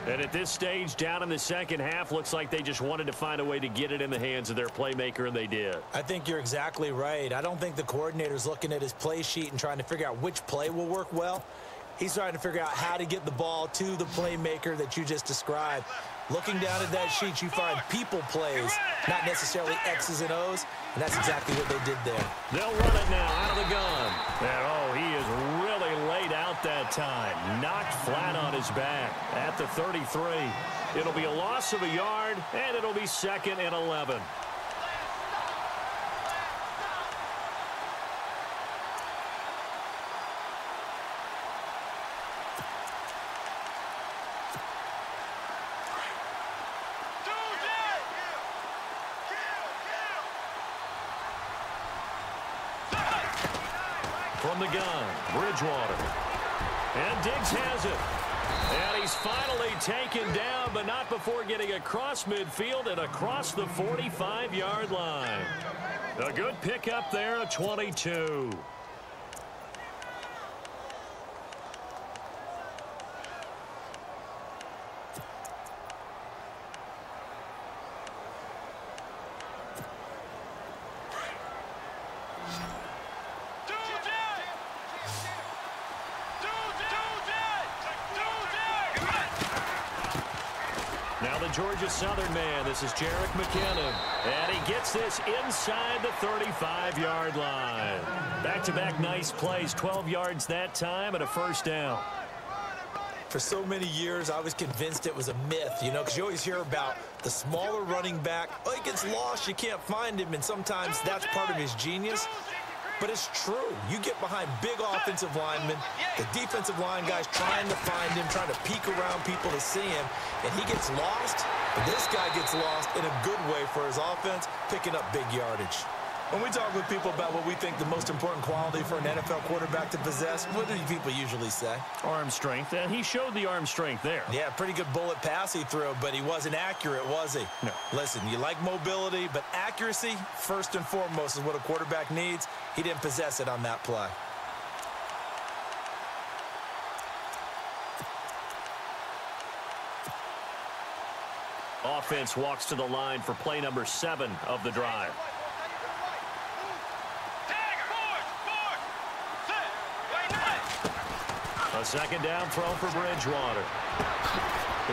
And at this stage, down in the second half, looks like they just wanted to find a way to get it in the hands of their playmaker, and they did. I think you're exactly right. I don't think the coordinator's looking at his play sheet and trying to figure out which play will work well. He's trying to figure out how to get the ball to the playmaker that you just described. Looking down at that sheet, you find people plays, not necessarily X's and O's, and that's exactly what they did there. They'll run it now out of the gun. And, oh, he is really laid out that time. Knocked flat on his back at the 33. It'll be a loss of a yard, and it'll be 2nd and 11. From the gun, Bridgewater. And Diggs has it. And he's finally taken down, but not before getting across midfield and across the 45-yard line. A good pickup there at 22. Georgia Southern man. This is Jerick McKinnon. And he gets this inside the 35-yard line. Back-to-back nice plays. 12 yards that time and a first down. For so many years, I was convinced it was a myth, you know, because you always hear about the smaller running back. Oh, he gets lost. You can't find him. And sometimes that's part of his genius. but it's true. You get behind big offensive linemen, the defensive line guys trying to find him, trying to peek around people to see him, and he gets lost. But this guy gets lost in a good way for his offense, picking up big yardage. When we talk with people about what we think the most important quality for an NFL quarterback to possess, what do people usually say? Arm strength, and he showed the arm strength there. Yeah, pretty good bullet pass he threw, but he wasn't accurate, was he? No. Listen, you like mobility, but accuracy, first and foremost, is what a quarterback needs. He didn't possess it on that play. Offense walks to the line for play number 7 of the drive. A second down throw for Bridgewater.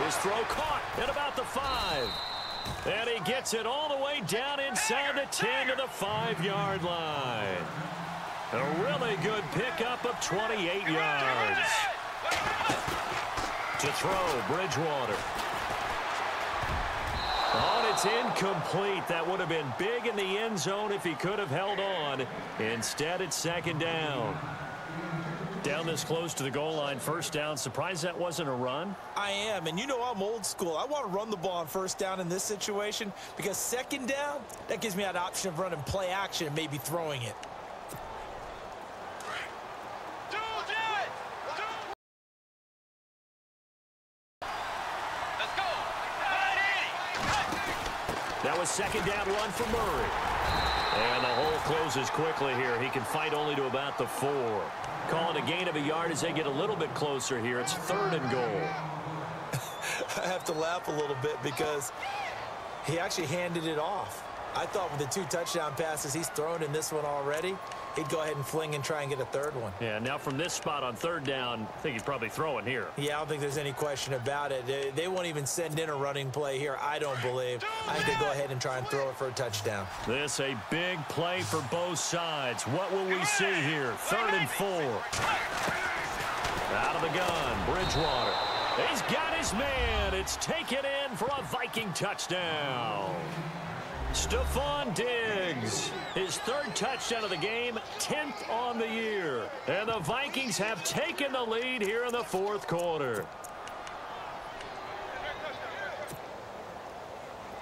His throw caught at about the 5. And he gets it all the way down inside the 10 to the 5-yard line. A really good pickup of 28 yards. To throw, Bridgewater. Oh, it's incomplete. That would have been big in the end zone if he could have held on. Instead, it's second down. Down this close to the goal line, first down. Surprised that wasn't a run? I am, and you know I'm old school. I want to run the ball on first down in this situation because second down, that gives me that option of running play action and maybe throwing it. That was second down run for Murray. And the hole closes quickly here. He can fight only to about the 4. Calling a gain of a yard as they get a little bit closer here. It's 3rd and goal. I have to laugh a little bit because he actually handed it off. I thought with the 2 touchdown passes he's thrown in this one already, he'd go ahead and fling and try and get a 3rd one. Yeah, now from this spot on 3rd down, I think he's probably throwing here. Yeah, I don't think there's any question about it. They won't even send in a running play here, I don't believe. I think they go ahead and try and throw it for a touchdown. This a big play for both sides. What will we see here? 3rd and 4. Out of the gun, Bridgewater. He's got his man. It's taken in for a Viking touchdown. Stephon Diggs, his 3rd touchdown of the game, 10th on the year. And the Vikings have taken the lead here in the 4th quarter.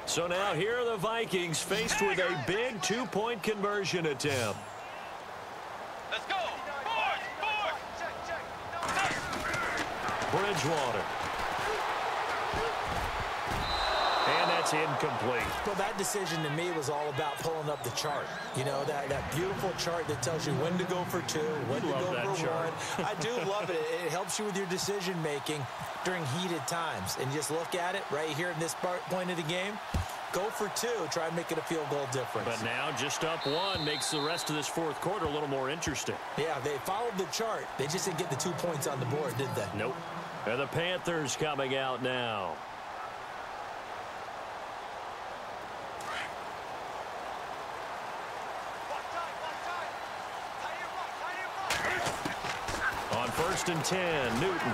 So now here are the Vikings faced with a big 2-point conversion attempt. Let's go. Bridgewater. And that's incomplete. Well, that decision to me was all about pulling up the chart. You know, that beautiful chart that tells you when to go for 2, when to go for 1. I do love it. It helps you with your decision-making during heated times. And just look at it right here in this point of the game. Go for 2. Try and make it a field goal difference. But now just up 1 makes the rest of this 4th quarter a little more interesting. Yeah, they followed the chart. They just didn't get the 2 points on the board, did they? Nope. And the Panthers coming out now. On 1st and 10, Newton.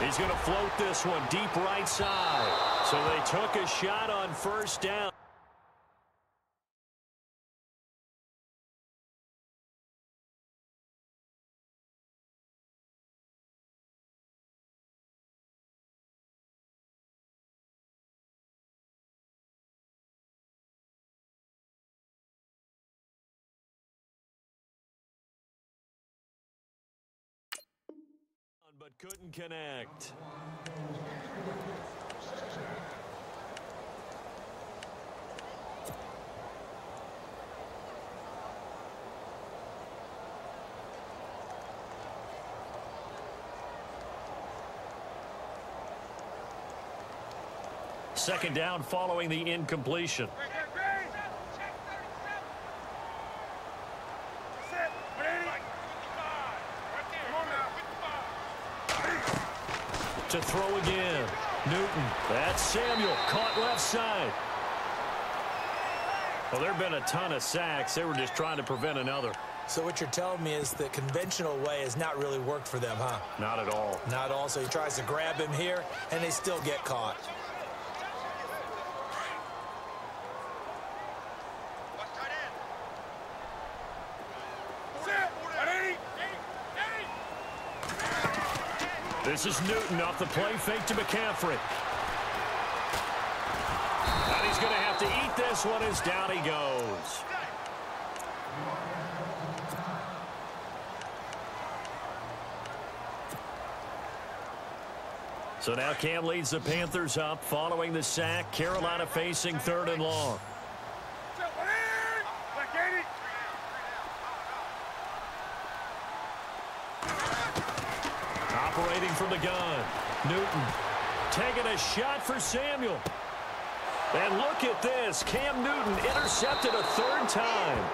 He's going to float this one deep right side. So they took a shot on 1st down. But couldn't connect. Second down following the incompletion. To throw again. Newton. That's Samuel. Caught left side. Well, there have been a ton of sacks. They were just trying to prevent another. So what you're telling me is the conventional way has not really worked for them, huh? Not at all. Not at all. So he tries to grab him here, and they still get caught. This is Newton off the play fake to McCaffrey. And he's going to have to eat this one as down he goes. So now Cam leads the Panthers up following the sack. Carolina facing 3rd and long. Operating from the gun. Newton taking a shot for Samuel. And look at this. Cam Newton intercepted a 3rd time.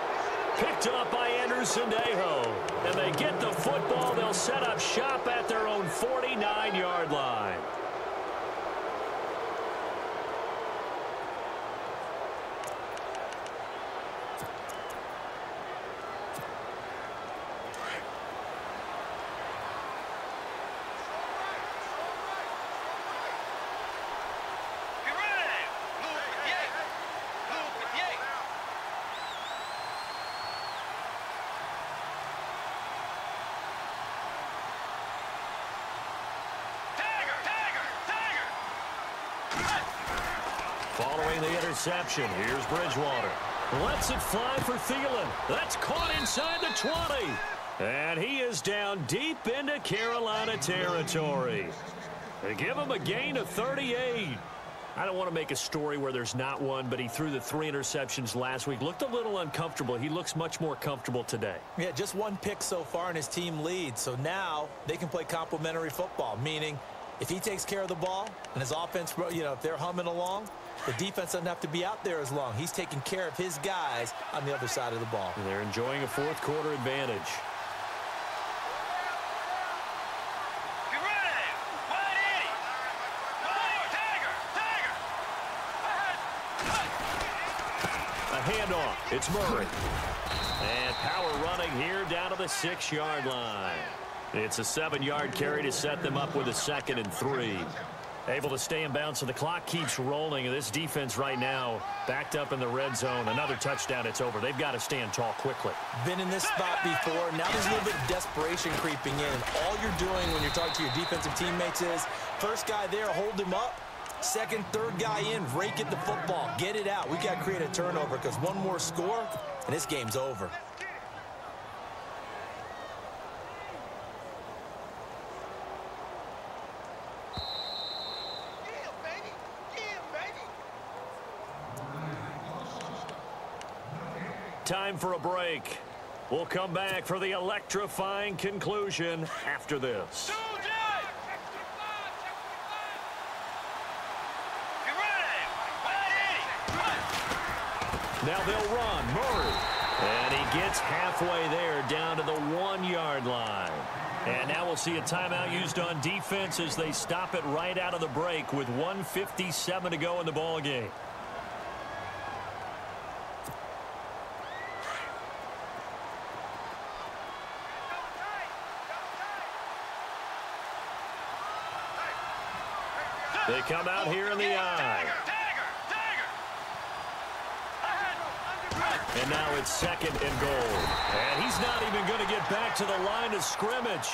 Picked up by Anderson-Dejo. And they get the football. They'll set up shop at their own 49-yard line. Following the interception, here's Bridgewater. Lets it fly for Thielen. That's caught inside the 20. And he is down deep into Carolina territory. They give him a gain of 38. I don't want to make a story where there's not one, but he threw the 3 interceptions last week. Looked a little uncomfortable. He looks much more comfortable today. Yeah, just 1 pick so far and his team leads. So now they can play complementary football, meaning if he takes care of the ball and his offense, if they're humming along, the defense doesn't have to be out there as long. He's taking care of his guys on the other side of the ball. And they're enjoying a 4th quarter advantage. A handoff. It's Murray. And power running here down to the 6-yard line. It's a 7-yard carry to set them up with a 2nd and 3. Able to stay in bounds, so the clock keeps rolling. This defense right now backed up in the red zone. Another touchdown, it's over. They've got to stand tall quickly. Been in this spot before. Now there's a little bit of desperation creeping in. And all you're doing when you're talking to your defensive teammates is, first guy there, hold him up. Second, third guy in, rake at the football. Get it out. We got to create a turnover because one more score, and this game's over. Time for a break. We'll come back for the electrifying conclusion after this. Now they'll run. Murray. And he gets halfway there down to the 1-yard line. And now we'll see a timeout used on defense as they stop it right out of the break with 1:57 to go in the ball game. They come out here in the eye. And now it's 2nd and goal. And he's not even going to get back to the line of scrimmage.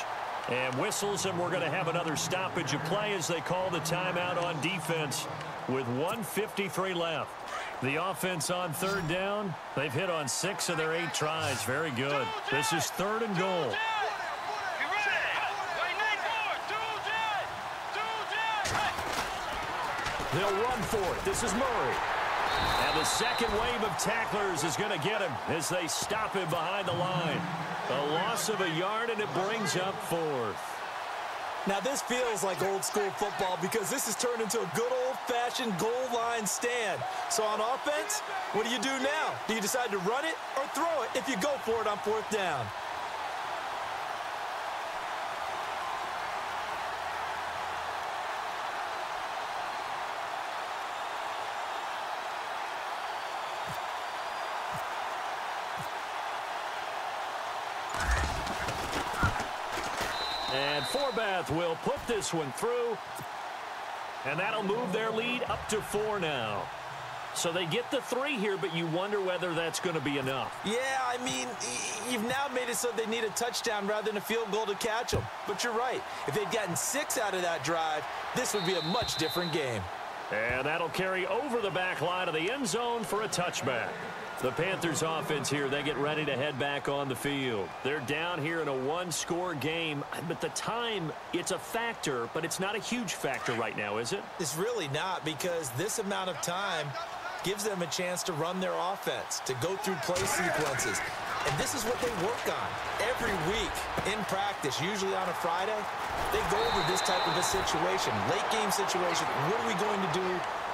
And whistles, and we're going to have another stoppage of play as they call the timeout on defense with 1:53 left. The offense on 3rd down, they've hit on 6 of their 8 tries. Very good. This is 3rd and goal. They'll run for it. This is Murray. And the second wave of tacklers is going to get him as they stop him behind the line. A loss of a yard, and it brings up 4th. Now, this feels like old-school football because this has turned into a good old-fashioned goal line stand. So on offense, what do you do now? Do you decide to run it or throw it if you go for it on 4th down? And Forbath will put this one through. And that'll move their lead up to 4 now. So they get the 3 here, but you wonder whether that's going to be enough. Yeah, I mean, you've now made it so they need a touchdown rather than a field goal to catch them. But you're right. If they'd gotten 6 out of that drive, this would be a much different game. And that'll carry over the back line of the end zone for a touchback. The Panthers offense here, they get ready to head back on the field. They're down here in a 1-score game, but the time, it's a factor, but it's not a huge factor right now, is it? It's really not, because this amount of time gives them a chance to run their offense, to go through play sequences. And this is what they work on every week in practice, usually on a Friday. They go over this type of a situation, late game situation. What are we going to do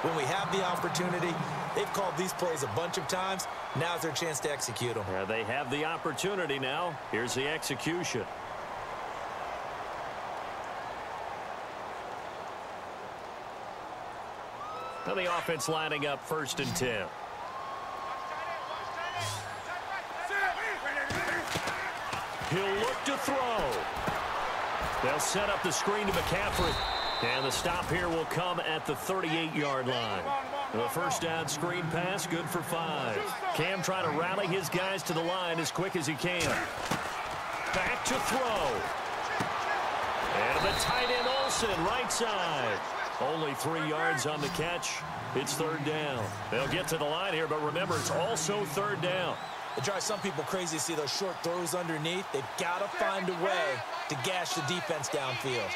when we have the opportunity? They've called these plays a bunch of times. Now's their chance to execute them. They have the opportunity now. Here's the execution. Now the offense lining up 1st and 10. He'll look to throw. They'll set up the screen to McCaffrey. And the stop here will come at the 38-yard line. The first down screen pass, good for 5. Cam trying to rally his guys to the line as quick as he can. Back to throw. And the tight end Olsen, right side. Only 3 yards on the catch. It's 3rd down. They'll get to the line here, but remember, it's also 3rd down. It drives some people crazy to see those short throws underneath. They've got to find a way to gash the defense downfield.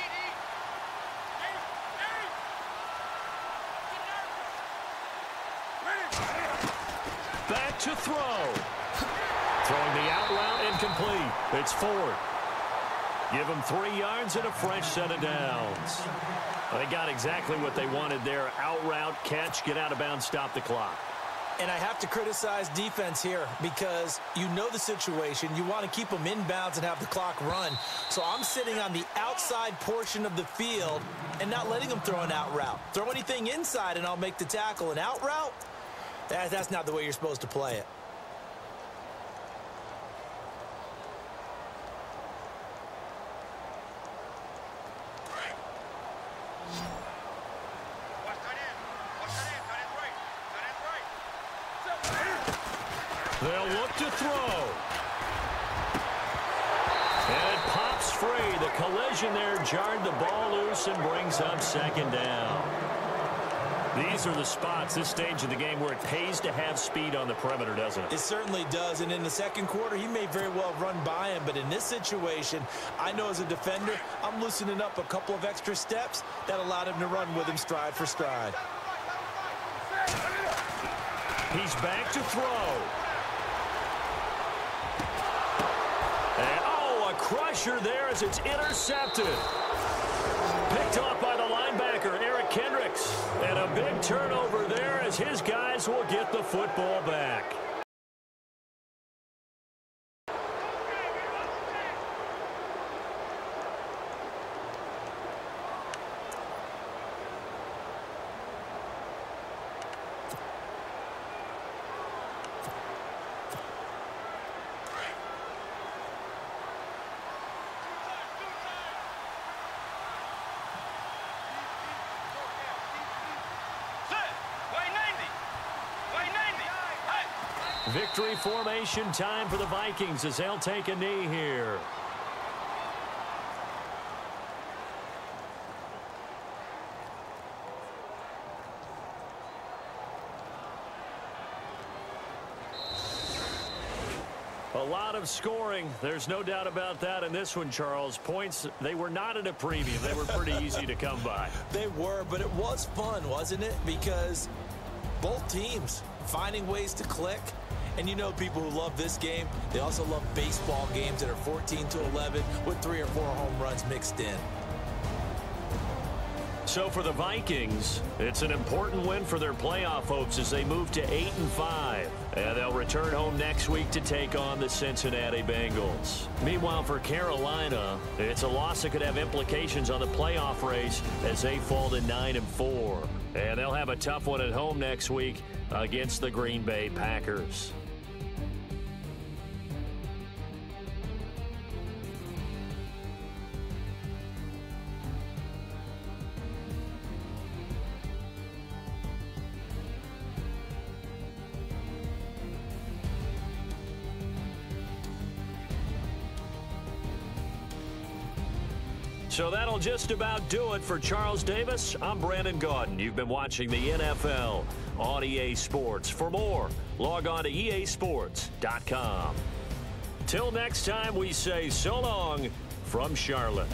Back to throw. Throwing the out route incomplete. It's Ford. Give them 3 yards and a fresh set of downs. They got exactly what they wanted there. Out route, catch, get out of bounds, stop the clock. And I have to criticize defense here because you know the situation. You want to keep them inbounds and have the clock run. So I'm sitting on the outside portion of the field and not letting them throw an out route. Throw anything inside and I'll make the tackle. An out route? That's not the way you're supposed to play it. They'll look to throw. And it pops free. The collision there jarred the ball loose and brings up 2nd down. These are the spots, this stage of the game, where it pays to have speed on the perimeter, doesn't it? It certainly does. And in the second quarter, he may very well run by him. But in this situation, I know as a defender, I'm loosening up a couple of extra steps that allowed him to run with him stride for stride. He's back to throw. And, a crusher there as it's intercepted. Picked off by the linebacker, Eric Kendricks. And a big turnover there as his guys will get the football back. Victory formation time for the Vikings as they'll take a knee here. A lot of scoring. There's no doubt about that in this one, Charles. Points, they were not at a premium. They were pretty easy to come by. They were, but it was fun, wasn't it? Because both teams finding ways to click. And you know people who love this game, they also love baseball games that are 14-11 with 3 or 4 home runs mixed in. So for the Vikings, it's an important win for their playoff hopes as they move to 8-5. And they'll return home next week to take on the Cincinnati Bengals. Meanwhile, for Carolina, it's a loss that could have implications on the playoff race as they fall to 9-4. And they'll have a tough one at home next week against the Green Bay Packers. So that'll just about do it for Charles Davis. I'm Brandon Gaudin. You've been watching the NFL on EA Sports. For more, log on to easports.com. Till next time, we say so long from Charlotte.